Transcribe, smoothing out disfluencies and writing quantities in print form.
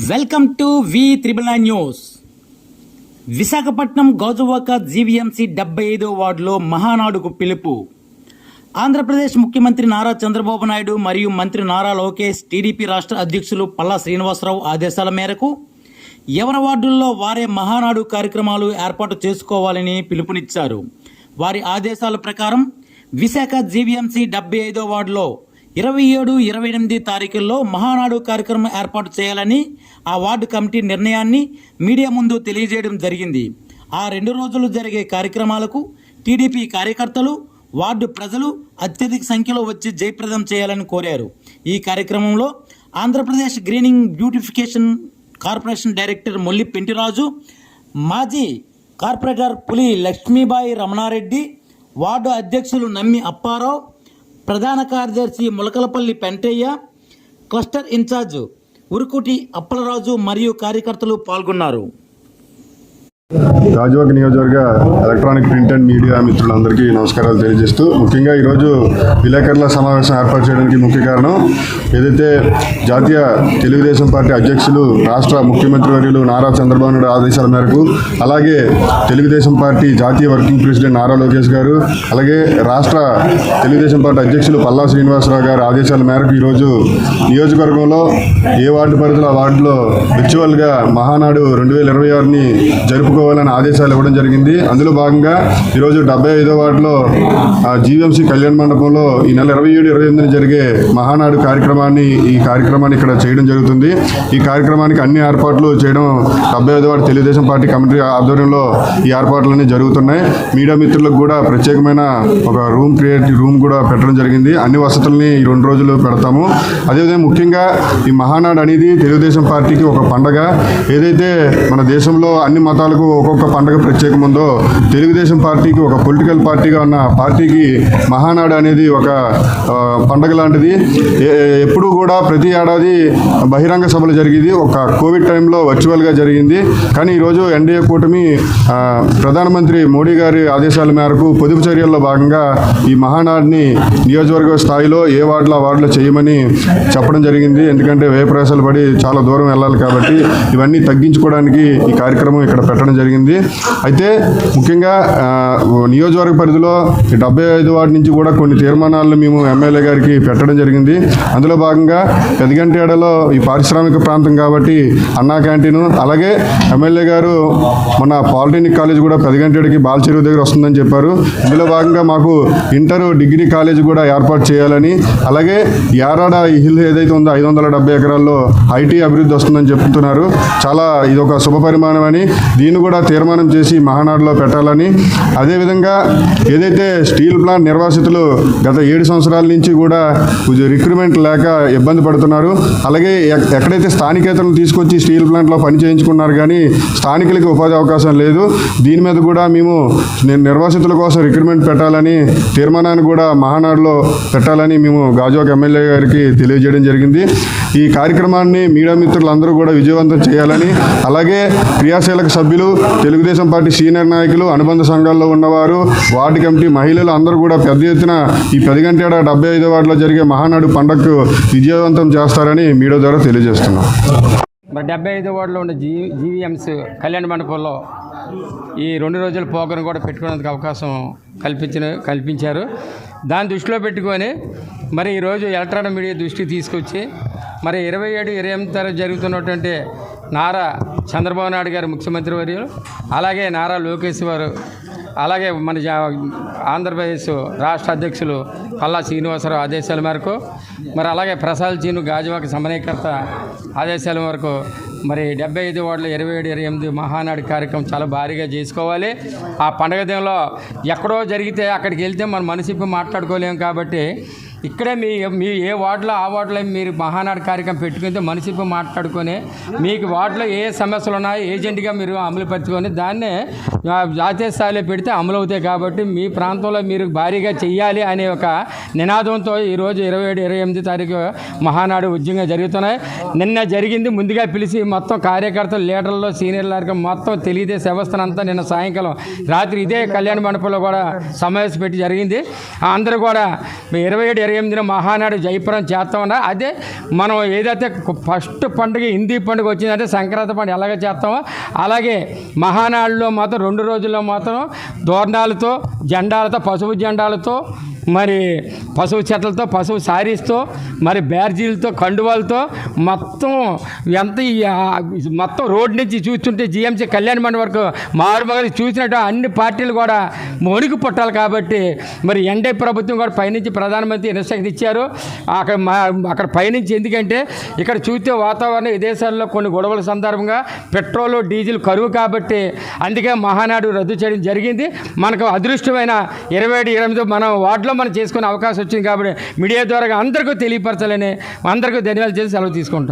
Welcome to V9 news. Visakhapatnam Gajuwaka GVMC 75వ వార్డులో మహానాడుకు పిలుపు. ఆంధ్రప్రదేశ్ ముఖ్యమంత్రి నారా చంద్రబాబు నాయుడు మరియు మంత్రి నారా లోకేష్, టీడీపీ రాష్ట్ర అధ్యక్షులు పల్లా శ్రీనివాసరావు ఆదేశాల మేరకు ఎవరి వార్డుల్లో వారే మహానాడు కార్యక్రమాలు ఏర్పాటు చేసుకోవాలని పిలుపునిచ్చారు. వారి ఆదేశాల ప్రకారం విశాఖ జీవీఎంసీ 75వ వార్డులో 27, 28 తారీఖుల్లో మహానాడు కార్యక్రమం ఏర్పాటు చేయాలని ఆ వార్డు కమిటీ నిర్ణయాన్ని మీడియా ముందు తెలియజేయడం జరిగింది. ఆ 2 రోజులు జరిగే కార్యక్రమాలకు టీడీపీ కార్యకర్తలు, వార్డు ప్రజలు అత్యధిక సంఖ్యలో వచ్చి జయప్రదం చేయాలని కోరారు. ఈ కార్యక్రమంలో Andhra Pradesh greening beautification corporation director Molli Pentiraju, మాజీ కార్పొరేటర్ పులి లక్ష్మీబాయి రమణారెడ్డి, వార్డు అధ్యక్షులు నమ్మి అప్పారావు, ప్రధాన కార్యదర్శి ములకలపల్లి పెంటయ్య, క్లస్టర్ ఇన్ఛార్జ్ ఉరుకుటి అప్పలరాజు మరియు కార్యకర్తలు పాల్గొన్నారు. గాజువాక నియోజకవర్గ ఎలక్ట్రానిక్ ప్రింట్ అండ్ మీడియా మిత్రులందరికీ నమస్కారాలు తెలియజేస్తూ, ముఖ్యంగా ఈరోజు విలేకరుల సమావేశం ఏర్పాటు చేయడానికి ముఖ్య కారణం ఏదైతే జాతీయ తెలుగుదేశం పార్టీ అధ్యక్షులు, రాష్ట్ర ముఖ్యమంత్రి వర్యులు నారా చంద్రబాబు నాయుడు ఆదేశాల మేరకు, అలాగే తెలుగుదేశం పార్టీ జాతీయ వర్కింగ్ ప్రెసిడెంట్ నారా లోకేష్ గారు, అలాగే రాష్ట్ర తెలుగుదేశం పార్టీ అధ్యక్షులు పల్లా శ్రీనివాసరావు గారి ఆదేశాల మేరకు ఈరోజు నియోజకవర్గంలో ఏ వార్డు పరిధిలో ఆ వార్డులో విర్చువల్గా మహానాడు 2026ని జరుపుకోవాలని ఆదేశాలు ఇవ్వడం జరిగింది. అందులో భాగంగా ఈరోజు 75వ వార్డులో జీవీఎంసీ కళ్యాణ మండపంలో ఈ నెల 27, 28 జరిగే మహానాడు కార్యక్రమాన్ని ఇక్కడ చేయడం జరుగుతుంది. ఈ కార్యక్రమానికి అన్ని ఏర్పాట్లు చేయడం 75వ వార్డు తెలుగుదేశం పార్టీ కమిటీ ఆధ్వర్యంలో ఈ ఏర్పాట్లన్నీ జరుగుతున్నాయి. మీడియా మిత్రులకు కూడా ప్రత్యేకమైన ఒక రూమ్ కూడా పెట్టడం జరిగింది. అన్ని వసతుల్ని ఈ 2 రోజులు పెడతాము. అదేవిధంగా ముఖ్యంగా ఈ మహానాడు అనేది తెలుగుదేశం పార్టీకి ఒక పండగ. ఏదైతే మన దేశంలో అన్ని మతాలకు ఒక్కొక్క పండుగ ప్రత్యేకం ఉందో, తెలుగుదేశం పార్టీకి ఒక పొలిటికల్ పార్టీగా ఉన్న పార్టీకి మహానాడు అనేది ఒక పండగ లాంటిది. ఎప్పుడూ కూడా ప్రతి ఏడాది బహిరంగ సభలు జరిగేది, ఒక కోవిడ్ టైంలో వర్చువల్గా జరిగింది. కానీ ఈరోజు ఎన్డీఏ కూటమి ప్రధానమంత్రి మోడీ గారి ఆదేశాల మేరకు పొదుపు చర్యల్లో భాగంగా ఈ మహానాడుని నియోజకవర్గ స్థాయిలో ఏ వార్డులో ఆ వార్డులో చేయమని చెప్పడం జరిగింది. ఎందుకంటే వ్యయప్రయాసాలు పడి చాలా దూరం వెళ్ళాలి కాబట్టి ఇవన్నీ తగ్గించుకోవడానికి ఈ కార్యక్రమం ఇక్కడ పెట్టడం జరిగింది. అయితే ముఖ్యంగా నియోజకవర్గ పరిధిలో 75 వార్డు నుంచి కూడా కొన్ని తీర్మానాలను మేము ఎమ్మెల్యే గారికి పెట్టడం జరిగింది. అందులో భాగంగా పెదగంటేడలో ఈ పారిశ్రామిక ప్రాంతం కాబట్టి అన్నా క్యాంటీను, అలాగే ఎమ్మెల్యే గారు మన పాలిటెక్నిక్ కాలేజ్ కూడా పెదగంటేడికి బాలచెరువు దగ్గర వస్తుందని చెప్పారు. ఇందులో భాగంగా మాకు ఇంటర్, డిగ్రీ కాలేజ్ కూడా ఏర్పాటు చేయాలని, అలాగే యారాడ హిల్ ఏదైతే ఉందో 570 ఎకరాల్లో ఐటీ అభివృద్ధి వస్తుందని చెప్తున్నారు. చాలా ఇదొక శుభ పరిమాణం అని, దీన్ని కూడా తీర్మానం చేసి మహానాడులో పెట్టాలని, అదేవిధంగా ఏదైతే స్టీల్ ప్లాంట్ నిర్వాసితులు గత 7 సంవత్సరాల నుంచి కూడా రిక్రూట్మెంట్ లేక ఇబ్బంది పడుతున్నారు. అలాగే ఎక్కడైతే స్థానికేతలను తీసుకొచ్చి స్టీల్ ప్లాంట్లో పని చేయించుకున్నారు కానీ స్థానికులకి ఉపాధి అవకాశం లేదు. దీని మీద కూడా మేము నిర్వాసితుల కోసం రిక్రూట్మెంట్ పెట్టాలని, తీర్మానాన్ని కూడా మహానాడులో పెట్టాలని మేము గాజువాక ఎమ్మెల్యే గారికి తెలియజేయడం జరిగింది. ఈ కార్యక్రమాన్ని మీడియా మిత్రులందరూ కూడా విజయవంతం చేయాలని, అలాగే క్రియాశీలక సభ్యులు, తెలుగుదేశం పార్టీ సీనియర్ నాయకులు, అనుబంధ సంఘాల్లో ఉన్నవారు, వార్డు కమిటీ మహిళలు అందరూ కూడా పెద్ద ఎత్తున ఈ పెదగంటేడ 75వ వార్డులో జరిగే మహానాడు పండుగకు విజయవంతం చేస్తారని మీడియా ద్వారా తెలియజేస్తున్నాం. మరి 75వ వార్డులో ఉన్న జీవీఎంసీ కళ్యాణ మండపంలో ఈ 2 రోజుల ప్రోగ్రాం కూడా పెట్టుకునేందుకు అవకాశం కల్పించారు. దాన్ని దృష్టిలో పెట్టుకొని మరి ఈరోజు ఎలక్ట్రానిక్ మీడియా దృష్టికి తీసుకొచ్చి మరి 27, 28 తారీఖు జరుగుతున్నటువంటి నారా చంద్రబాబు నాయుడు గారు ముఖ్యమంత్రి వర్యులు, అలాగే నారా లోకేష్ వారు, అలాగే మన ఆంధ్రప్రదేశ్ రాష్ట్ర అధ్యక్షులు పల్లా శ్రీనివాసరావు ఆదేశాల మేరకు, మరి అలాగే ప్రసాద్ చీను గాజువాక సమన్వయకర్త ఆదేశాల మేరకు మరి 75 వార్డులో 27, 28 మహానాడు కార్యక్రమం చాలా భారీగా చేసుకోవాలి. ఆ పండగ దినంలో ఎక్కడో జరిగితే అక్కడికి వెళ్తే మన మనసిప్పి మాట్లాడుకోలేము కాబట్టి ఇక్కడే మీ ఏ వార్డులో ఆ వార్డులో మీరు మహానాడు కార్యక్రమం పెట్టుకుంటే మనసిప్పి మాట్లాడుకొని మీకు వార్డులో ఏ సమస్యలు ఉన్నాయో ఏజెంట్గా మీరు అమలు పరుచుకొని దాన్నే జాతీయ స్థాయిలో పెడితే అమలు అవుతాయి. కాబట్టి మీ ప్రాంతంలో మీరు భారీగా చెయ్యాలి అనే ఒక నినాదంతో ఈరోజు 27, 28 తారీఖు మహానాడు ఉద్యమంగా జరుగుతున్నాయి. నిన్న జరిగింది, ముందుగా పిలిచి మొత్తం కార్యకర్తలు, లీడర్లు, సీనియర్లు మొత్తం తెలుగుదేశం వ్యవస్థనంతా నిన్న సాయంకాలం రాత్రి ఇదే కళ్యాణ మండపంలో కూడా సమావేశం పెట్టి జరిగింది. అందరూ కూడా 27, 28న మహానాడు జయపురం చేస్తామన్నా అదే మనం ఏదైతే ఫస్ట్ పండుగ హిందీ పండుగ వచ్చిందంటే సంక్రాంతి పండుగ ఎలాగ చేస్తామో అలాగే మహానాడులో మాత్రం 2 రోజుల్లో మాత్రం తోరణాలతో జెండాలతో పసుపు జెండాలతో మరి పసుపు చెట్లతో పసుపు శారీస్తో మరి బ్యార్జీలతో కండువాలతో మొత్తం ఎంత మొత్తం రోడ్ నుంచి చూస్తుంటే జిఎంసీ కళ్యాణ మండపం వరకు మారుమగలు చూసినట్టు అన్ని పార్టీలు కూడా వణుకు పుట్టాలి కాబట్టి మరి ఎన్డీఏ ప్రభుత్వం కూడా పైనుంచి ప్రధానమంత్రి ఇన్స్ట్రక్షన్ ఇచ్చారు. అక్కడ పైనుంచి ఎందుకంటే ఇక్కడ చూస్తే వాతావరణం విదేశాల్లో కొన్ని గొడవల సందర్భంగా పెట్రోలు డీజిల్ కరువు కాబట్టి అందుకే మహానాడు రద్దు చేయడం జరిగింది. మనకు అదృష్టమైన 27 మన వార్డులో మనం చేసుకునే అవకాశం వచ్చింది కాబట్టి మీడియా ద్వారా అందరికీ తెలియపరచాలని అందరికీ ధన్యవాదాలు చేసి సెలవు తీసుకుంటాను.